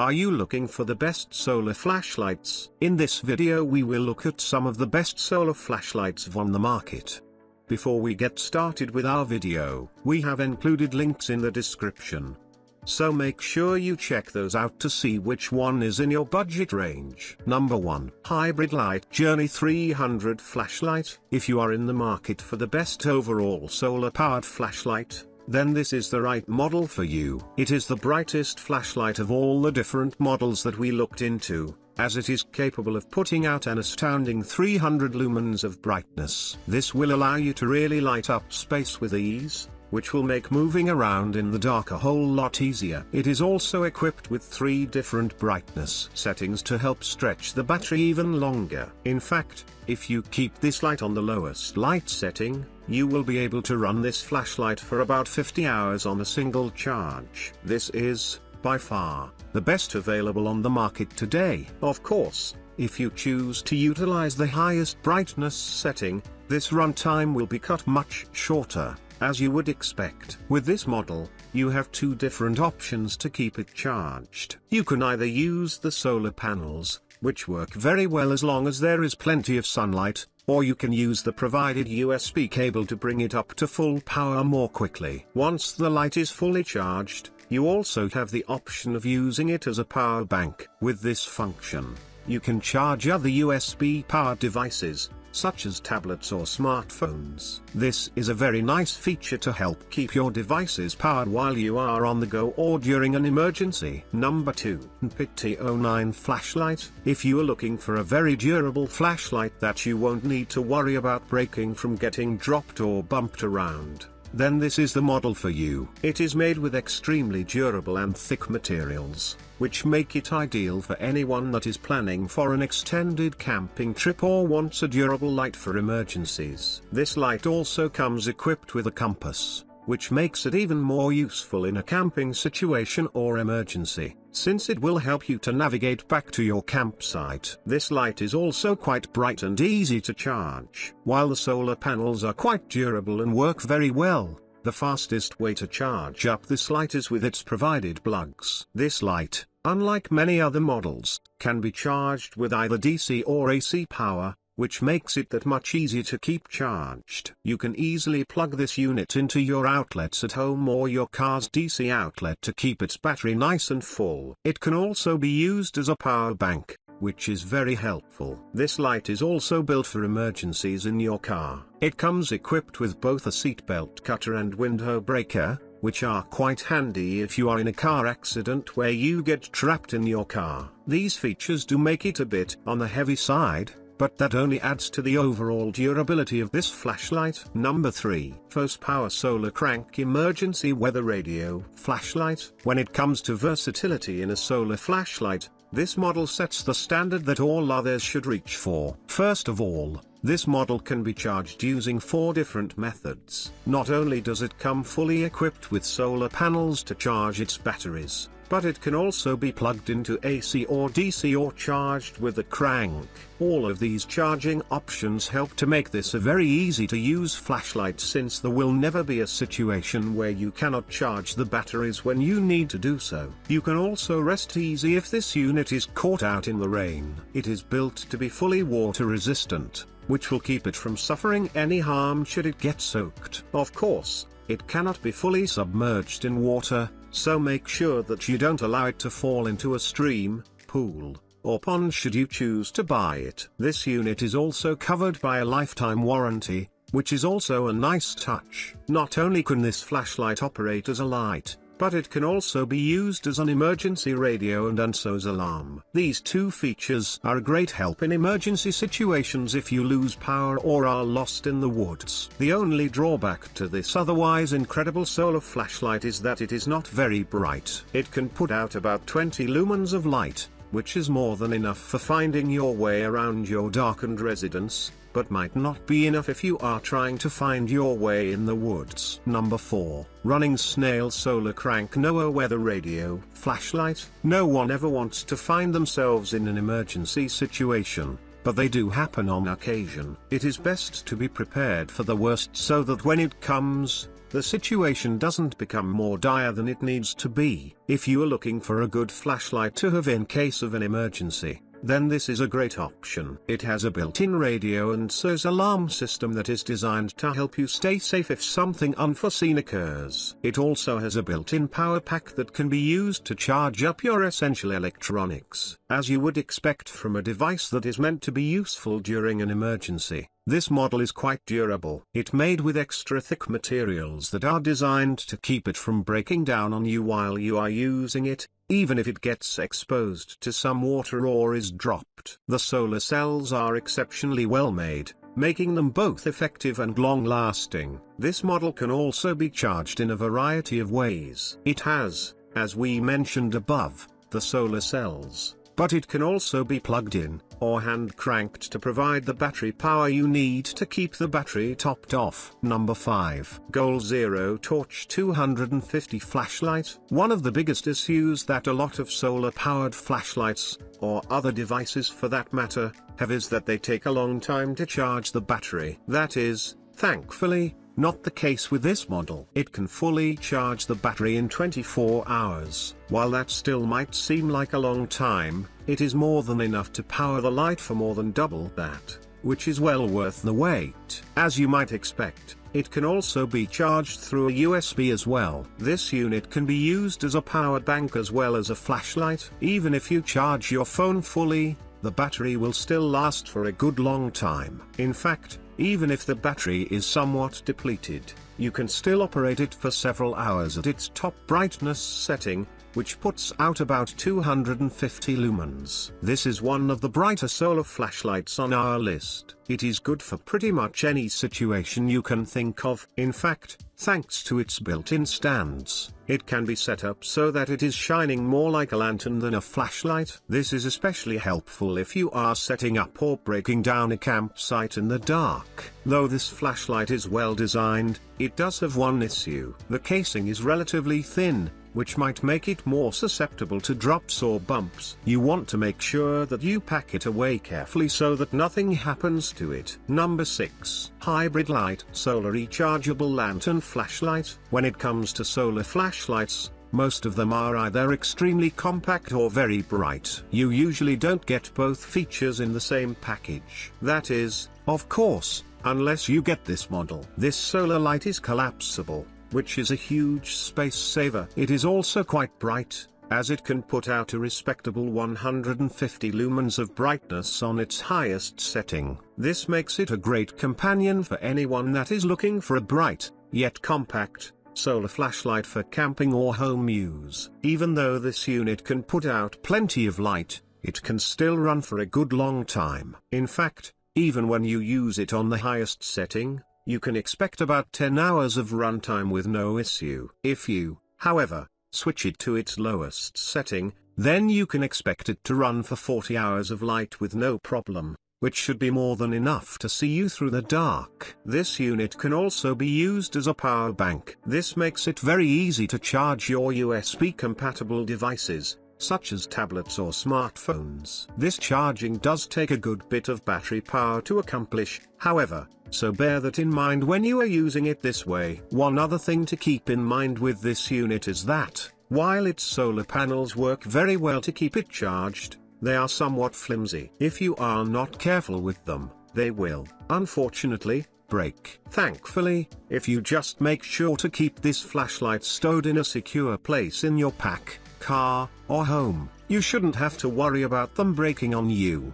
Are you looking for the best solar flashlights? In this video we will look at some of the best solar flashlights on the market. Before we get started with our video, we have included links in the description. So make sure you check those out to see which one is in your budget range. Number 1. Hybridlight Journey 300 Flashlight. If you are in the market for the best overall solar-powered flashlight, then this is the right model for you. It is the brightest flashlight of all the different models that we looked into, as it is capable of putting out an astounding 300 lumens of brightness. This will allow you to really light up space with ease, which will make moving around in the dark a whole lot easier. It is also equipped with 3 different brightness settings to help stretch the battery even longer. In fact, if you keep this light on the lowest light setting, you will be able to run this flashlight for about 50 hours on a single charge. This is, by far, the best available on the market today. Of course, if you choose to utilize the highest brightness setting, this runtime will be cut much shorter, as you would expect. With this model, you have 2 different options to keep it charged. You can either use the solar panels, which work very well as long as there is plenty of sunlight, or you can use the provided USB cable to bring it up to full power more quickly. Once the light is fully charged, you also have the option of using it as a power bank. With this function, you can charge other USB-powered devices, such as tablets or smartphones. This is a very nice feature to help keep your devices powered while you are on the go or during an emergency. Number 2. NPET T09 Flashlight. If you are looking for a very durable flashlight that you won't need to worry about breaking from getting dropped or bumped around, then this is the model for you. It is made with extremely durable and thick materials, which make it ideal for anyone that is planning for an extended camping trip or wants a durable light for emergencies. This light also comes equipped with a compass, which makes it even more useful in a camping situation or emergency, since it will help you to navigate back to your campsite. This light is also quite bright and easy to charge. While the solar panels are quite durable and work very well, the fastest way to charge up this light is with its provided plugs. This light, unlike many other models, can be charged with either DC or AC power, which makes it that much easier to keep charged. You can easily plug this unit into your outlets at home or your car's DC outlet to keep its battery nice and full. It can also be used as a power bank, which is very helpful. This light is also built for emergencies in your car. It comes equipped with both a seatbelt cutter and window breaker, which are quite handy if you are in a car accident where you get trapped in your car. These features do make it a bit on the heavy side, but that only adds to the overall durability of this flashlight. Number 3. FosPower Solar Crank Emergency Weather Radio Flashlight. When it comes to versatility in a solar flashlight, this model sets the standard that all others should reach for. First of all, this model can be charged using 4 different methods. Not only does it come fully equipped with solar panels to charge its batteries, but it can also be plugged into AC or DC or charged with a crank. All of these charging options help to make this a very easy to use flashlight, since there will never be a situation where you cannot charge the batteries when you need to do so. You can also rest easy if this unit is caught out in the rain. It is built to be fully water resistant, which will keep it from suffering any harm should it get soaked. Of course, it cannot be fully submerged in water, so make sure that you don't allow it to fall into a stream, pool, or pond should you choose to buy it. This unit is also covered by a lifetime warranty, which is also a nice touch. Not only can this flashlight operate as a light, but it can also be used as an emergency radio and ANSOS alarm. These 2 features are a great help in emergency situations if you lose power or are lost in the woods. The only drawback to this otherwise incredible solar flashlight is that it is not very bright. It can put out about 20 lumens of light, which is more than enough for finding your way around your darkened residence, but might not be enough if you are trying to find your way in the woods. Number 4. RunningSnail Solar Crank NOAA Weather Radio Flashlight. No one ever wants to find themselves in an emergency situation, but they do happen on occasion. It is best to be prepared for the worst so that when it comes, the situation doesn't become more dire than it needs to be. If you are looking for a good flashlight to have in case of an emergency, then this is a great option. It has a built-in radio and SOS alarm system that is designed to help you stay safe if something unforeseen occurs. It also has a built-in power pack that can be used to charge up your essential electronics. As you would expect from a device that is meant to be useful during an emergency, this model is quite durable. It's made with extra thick materials that are designed to keep it from breaking down on you while you are using it, even if it gets exposed to some water or is dropped. The solar cells are exceptionally well made, making them both effective and long-lasting. This model can also be charged in a variety of ways. It has, as we mentioned above, the solar cells, but it can also be plugged in, or hand cranked to provide the battery power you need to keep the battery topped off. Number 5. Goal Zero Torch 250 Flashlight. One of the biggest issues that a lot of solar-powered flashlights, or other devices for that matter, have is that they take a long time to charge the battery. That is, thankfully, not the case with this model. It can fully charge the battery in 24 hours. While that still might seem like a long time, it is more than enough to power the light for more than double that, which is well worth the wait. As you might expect, it can also be charged through a USB as well. This unit can be used as a power bank as well as a flashlight. Even if you charge your phone fully, the battery will still last for a good long time. In fact, even if the battery is somewhat depleted, you can still operate it for several hours at its top brightness setting, which puts out about 250 lumens. This is one of the brighter solar flashlights on our list. It is good for pretty much any situation you can think of. In fact, thanks to its built-in stands, it can be set up so that it is shining more like a lantern than a flashlight. This is especially helpful if you are setting up or breaking down a campsite in the dark. Though this flashlight is well designed, it does have one issue. The casing is relatively thin, which might make it more susceptible to drops or bumps. You want to make sure that you pack it away carefully so that nothing happens to it. Number 6. Hybridlight Solar Rechargeable Lantern Flashlight. When it comes to solar flashlights, most of them are either extremely compact or very bright. You usually don't get both features in the same package. That is, of course, unless you get this model. This solar light is collapsible, which is a huge space saver. It is also quite bright, as it can put out a respectable 150 lumens of brightness on its highest setting. This makes it a great companion for anyone that is looking for a bright, yet compact, solar flashlight for camping or home use. Even though this unit can put out plenty of light, it can still run for a good long time. In fact, even when you use it on the highest setting, you can expect about 10 hours of runtime with no issue. If you, however, switch it to its lowest setting, then you can expect it to run for 40 hours of light with no problem, which should be more than enough to see you through the dark. This unit can also be used as a power bank. This makes it very easy to charge your USB-compatible devices, such as tablets or smartphones. This charging does take a good bit of battery power to accomplish, however, so bear that in mind when you are using it this way. One other thing to keep in mind with this unit is that, while its solar panels work very well to keep it charged, they are somewhat flimsy. If you are not careful with them, they will, unfortunately, break. Thankfully, if you just make sure to keep this flashlight stowed in a secure place in your pack, car, or home, you shouldn't have to worry about them breaking on you.